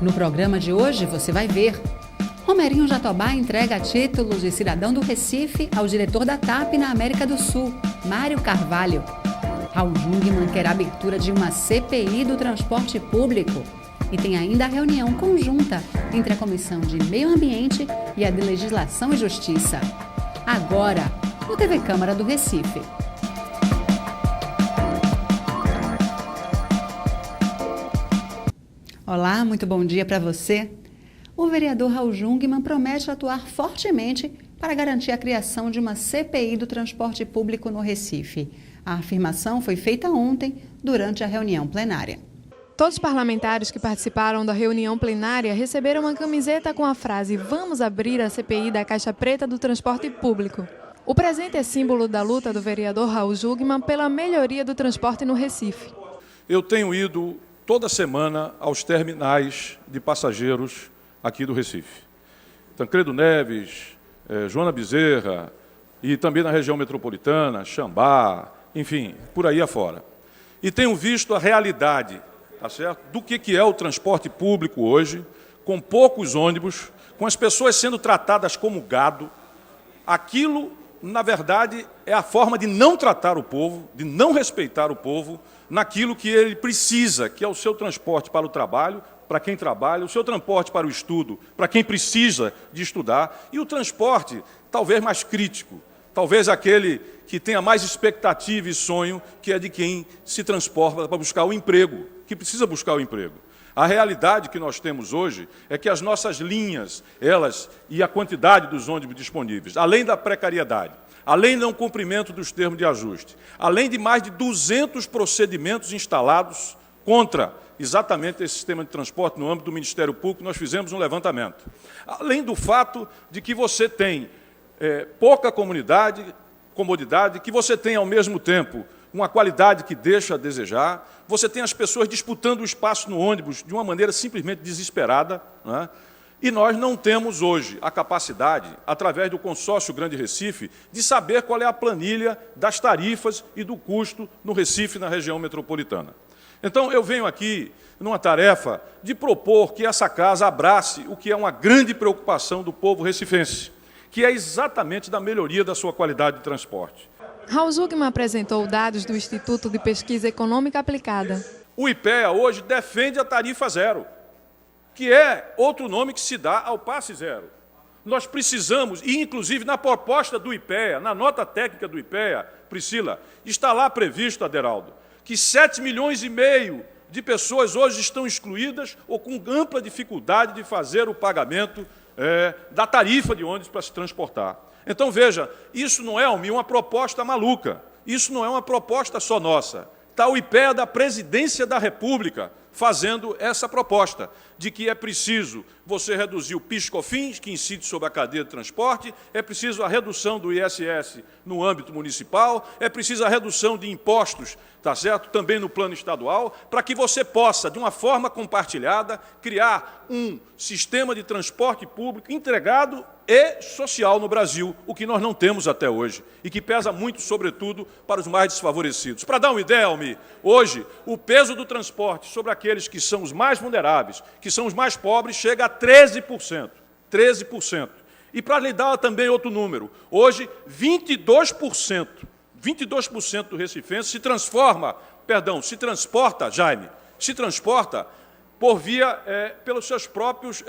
No programa de hoje você vai ver: Romerinho Jatobá entrega títulos de cidadão do Recife ao diretor da TAP na América do Sul, Mário Carvalho. Raul Jungmann quer a abertura de uma CPI do transporte público. E tem ainda a reunião conjunta entre a Comissão de Meio Ambiente e a de Legislação e Justiça. Agora, no TV Câmara do Recife. Olá, muito bom dia para você. O vereador Raul Jungmann promete atuar fortemente para garantir a criação de uma CPI do transporte público no Recife. A afirmação foi feita ontem, durante a reunião plenária. Todos os parlamentares que participaram da reunião plenária receberam uma camiseta com a frase "Vamos abrir a CPI da Caixa Preta do Transporte Público". O presente é símbolo da luta do vereador Raul Jungmann pela melhoria do transporte no Recife. Eu tenho ido toda semana aos terminais de passageiros aqui do Recife. Tancredo Neves, Joana Bezerra e também na região metropolitana, Xambá, enfim, por aí afora. E tenho visto a realidade, tá certo, do que é o transporte público hoje, com poucos ônibus, com as pessoas sendo tratadas como gado. Aquilo, na verdade, é a forma de não tratar o povo, de não respeitar o povo, naquilo que ele precisa, que é o seu transporte para o trabalho, para quem trabalha, o seu transporte para o estudo, para quem precisa de estudar, e o transporte talvez mais crítico, talvez aquele que tenha mais expectativa e sonho, que é de quem se transporta para buscar o emprego, que precisa buscar o emprego. A realidade que nós temos hoje é que as nossas linhas, elas e a quantidade dos ônibus disponíveis, além da precariedade, além do não cumprimento dos termos de ajuste, além de mais de 200 procedimentos instalados contra exatamente esse sistema de transporte no âmbito do Ministério Público, nós fizemos um levantamento. Além do fato de que você tem pouca comodidade, que você tem, ao mesmo tempo, uma qualidade que deixa a desejar, você tem as pessoas disputando o espaço no ônibus de uma maneira simplesmente desesperada, né? E nós não temos hoje a capacidade, através do consórcio Grande Recife, de saber qual é a planilha das tarifas e do custo no Recife, na região metropolitana. Então, eu venho aqui numa tarefa de propor que essa casa abrace o que é uma grande preocupação do povo recifense, que é exatamente da melhoria da sua qualidade de transporte. Raul Jungmann apresentou dados do Instituto de Pesquisa Econômica Aplicada. O IPEA hoje defende a tarifa zero, que é outro nome que se dá ao passe zero. Nós precisamos, e inclusive na proposta do IPEA, na nota técnica do IPEA, Priscila, está lá previsto, Aderaldo, que 7,5 milhões de pessoas hoje estão excluídas ou com ampla dificuldade de fazer o pagamento da tarifa de ônibus para se transportar. Então, veja, isso não é, Almir, uma proposta maluca, isso não é uma proposta só nossa. Está o IPEA da Presidência da República fazendo essa proposta de que é preciso você reduzir o PIS/COFINS, que incide sobre a cadeia de transporte, é preciso a redução do ISS no âmbito municipal, é preciso a redução de impostos, tá certo? Também no plano estadual, para que você possa, de uma forma compartilhada, criar um sistema de transporte público integrado e social no Brasil, o que nós não temos até hoje, e que pesa muito, sobretudo, para os mais desfavorecidos. Para dar uma ideia, Almir, hoje, o peso do transporte sobre aqueles que são os mais vulneráveis, que são os mais pobres, chega a 13%. 13%. E para lhe dar também outro número, hoje, 22% do recifense se transporta, Jaime, se transporta por via, pelos seus próprios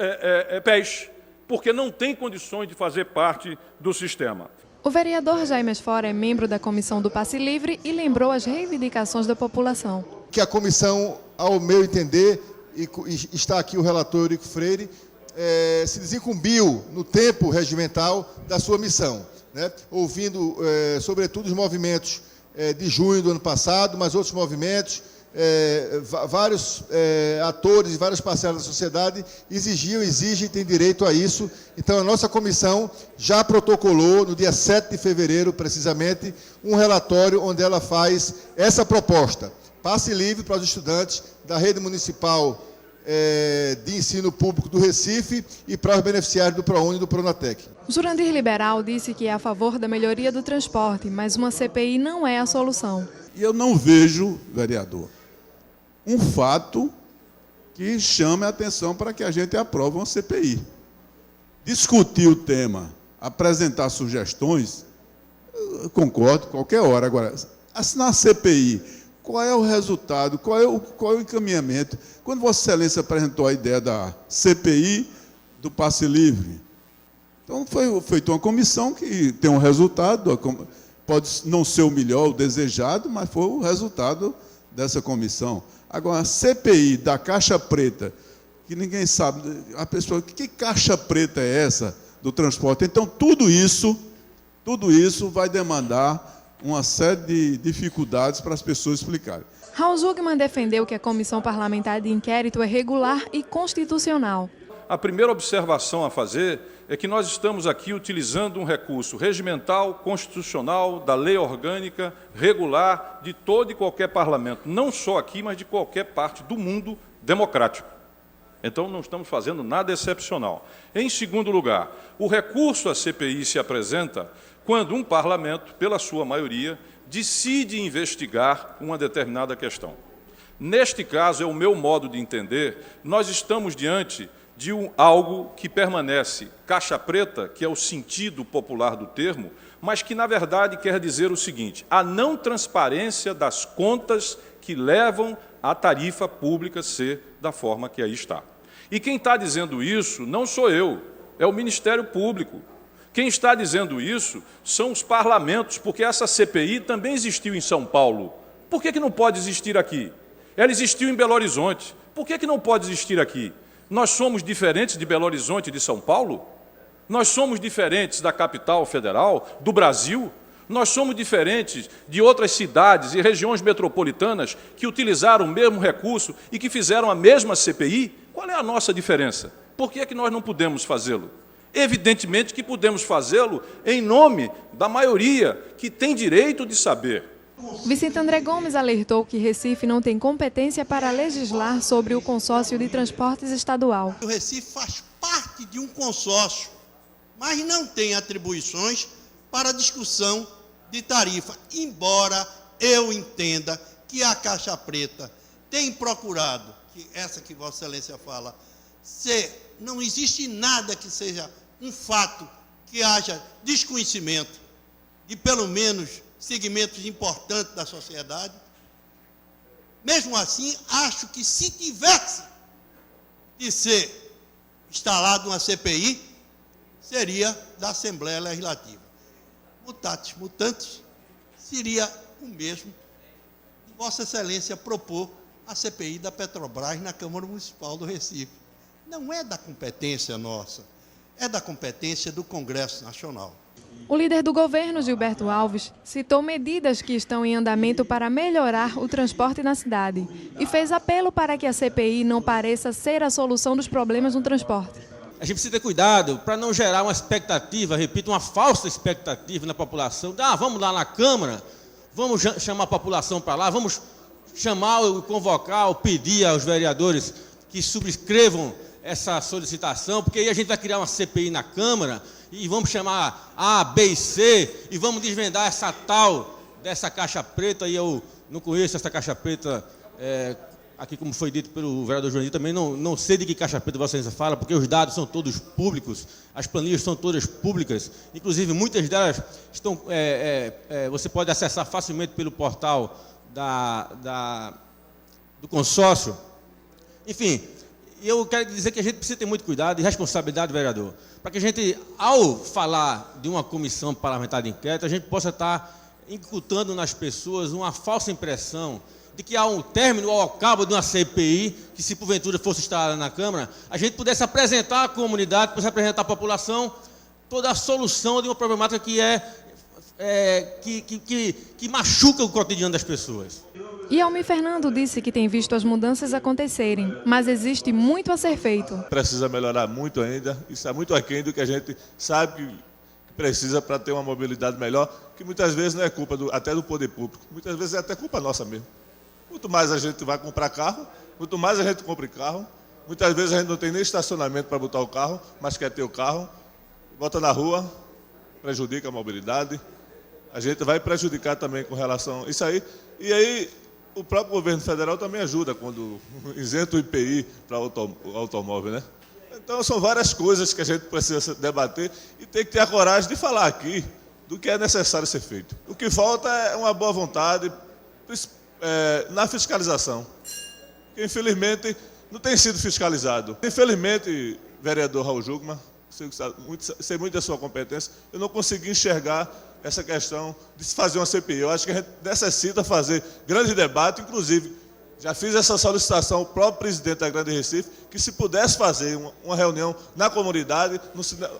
pés, porque não tem condições de fazer parte do sistema. O vereador Jaime Asfora é membro da Comissão do Passe Livre e lembrou as reivindicações da população. Que a comissão, ao meu entender, e está aqui o relator Eurico Freire, se desincumbiu no tempo regimental da sua missão, né? Ouvindo, sobretudo, os movimentos de junho do ano passado, mas outros movimentos, vários atores e várias parcelas da sociedade exigem e têm direito a isso. Então, a nossa comissão já protocolou, no dia 7 de fevereiro, precisamente, um relatório onde ela faz essa proposta. Passe livre para os estudantes da rede municipal de ensino público do Recife e para os beneficiários do ProUni e do Pronatec. Jurandir Liberal disse que é a favor da melhoria do transporte, mas uma CPI não é a solução. E eu não vejo, vereador, um fato que chame a atenção para que a gente aprove uma CPI. Discutir o tema, apresentar sugestões, eu concordo, qualquer hora. Agora, assinar a CPI, qual é o resultado, qual é o encaminhamento? Quando Vossa Excelência apresentou a ideia da CPI do passe livre, então foi feita uma comissão que tem um resultado, pode não ser o melhor, o desejado, mas foi o resultado dessa comissão. Agora, a CPI da Caixa Preta, que ninguém sabe, a pessoa, que caixa preta é essa do transporte? Então, tudo isso vai demandar uma série de dificuldades para as pessoas explicarem. Raul Jungmann defendeu que a comissão parlamentar de inquérito é regular e constitucional. A primeira observação a fazer é que nós estamos aqui utilizando um recurso regimental, constitucional, da lei orgânica, regular, de todo e qualquer parlamento, não só aqui, mas de qualquer parte do mundo democrático. Então, não estamos fazendo nada excepcional. Em segundo lugar, o recurso à CPI se apresenta quando um parlamento, pela sua maioria, decide investigar uma determinada questão. Neste caso, é o meu modo de entender, nós estamos diante de algo que permanece caixa preta, que é o sentido popular do termo, mas que, na verdade, quer dizer o seguinte: a não transparência das contas que levam a tarifa pública ser da forma que aí está. E quem está dizendo isso não sou eu, é o Ministério Público. Quem está dizendo isso são os parlamentos, porque essa CPI também existiu em São Paulo. Por que não pode existir aqui? Ela existiu em Belo Horizonte. Por que não pode existir aqui? Nós somos diferentes de Belo Horizonte e de São Paulo? Nós somos diferentes da capital federal, do Brasil? Nós somos diferentes de outras cidades e regiões metropolitanas que utilizaram o mesmo recurso e que fizeram a mesma CPI? Qual é a nossa diferença? Por que nós não podemos fazê-lo? Evidentemente que podemos fazê-lo em nome da maioria que tem direito de saber. Vicente André Gomes alertou que Recife não tem competência para legislar sobre o consórcio de transportes estadual. O Recife faz parte de um consórcio, mas não tem atribuições para discussão de tarifa, embora eu entenda que a Caixa Preta tem procurado, que essa que Vossa Excelência fala, não existe nada que seja um fato que haja desconhecimento de pelo menos segmentos importantes da sociedade. Mesmo assim, acho que se tivesse de ser instalado uma CPI, seria da Assembleia Legislativa. Mutatis mutandis, seria o mesmo de Vossa Excelência propor a CPI da Petrobras na Câmara Municipal do Recife. Não é da competência nossa, é da competência do Congresso Nacional. O líder do governo, Gilberto Alves, citou medidas que estão em andamento para melhorar o transporte na cidade e fez apelo para que a CPI não pareça ser a solução dos problemas no transporte. A gente precisa ter cuidado para não gerar uma expectativa, repito, uma falsa expectativa na população. Vamos lá na Câmara, vamos chamar a população para lá, vamos chamar, convocar ou pedir aos vereadores que subscrevam essa solicitação, porque aí a gente vai criar uma CPI na Câmara e vamos chamar A, B e C e vamos desvendar essa tal dessa caixa preta. E eu não conheço essa caixa preta, aqui como foi dito pelo vereador Joaninho, também não sei de que caixa preta Vossa Excelência fala, porque os dados são todos públicos, as planilhas são todas públicas, inclusive muitas delas estão, você pode acessar facilmente pelo portal do consórcio. Enfim, eu quero dizer que a gente precisa ter muito cuidado e responsabilidade, vereador, para que a gente, ao falar de uma comissão parlamentar de inquérito, a gente possa estar incutando nas pessoas uma falsa impressão de que há um término ou ao cabo de uma CPI, que se porventura fosse instalada na Câmara, a gente pudesse apresentar à comunidade, pudesse apresentar à população toda a solução de uma problemática que machuca o cotidiano das pessoas. E Almir Fernando disse que tem visto as mudanças acontecerem, mas existe muito a ser feito. Precisa melhorar muito ainda, isso é muito aquém do que a gente sabe que precisa para ter uma mobilidade melhor, que muitas vezes não é culpa até do poder público, muitas vezes é até culpa nossa mesmo. Quanto mais a gente vai comprar carro, quanto mais a gente compra carro, muitas vezes a gente não tem nem estacionamento para botar o carro, mas quer ter o carro, bota na rua, prejudica a mobilidade, a gente vai prejudicar também com relação a isso aí, e aí o próprio governo federal também ajuda quando isenta o IPI para o automóvel, né? Então, são várias coisas que a gente precisa debater e tem que ter a coragem de falar aqui do que é necessário ser feito. O que falta é uma boa vontade na fiscalização, que infelizmente não tem sido fiscalizado. Infelizmente, vereador Raul Jungmann, sei muito da sua competência, eu não consegui enxergar essa questão de se fazer uma CPI. Eu acho que a gente necessita fazer grande debate, inclusive, já fiz essa solicitação ao próprio presidente da Grande Recife, que se pudesse fazer uma reunião na comunidade,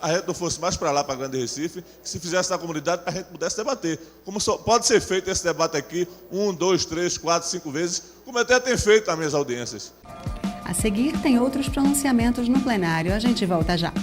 a gente não fosse mais para lá, para a Grande Recife, que se fizesse na comunidade, para a gente pudesse debater. Como pode ser feito esse debate aqui, 1, 2, 3, 4, 5 vezes, como até tem feito nas minhas audiências. A seguir, tem outros pronunciamentos no plenário. A gente volta já.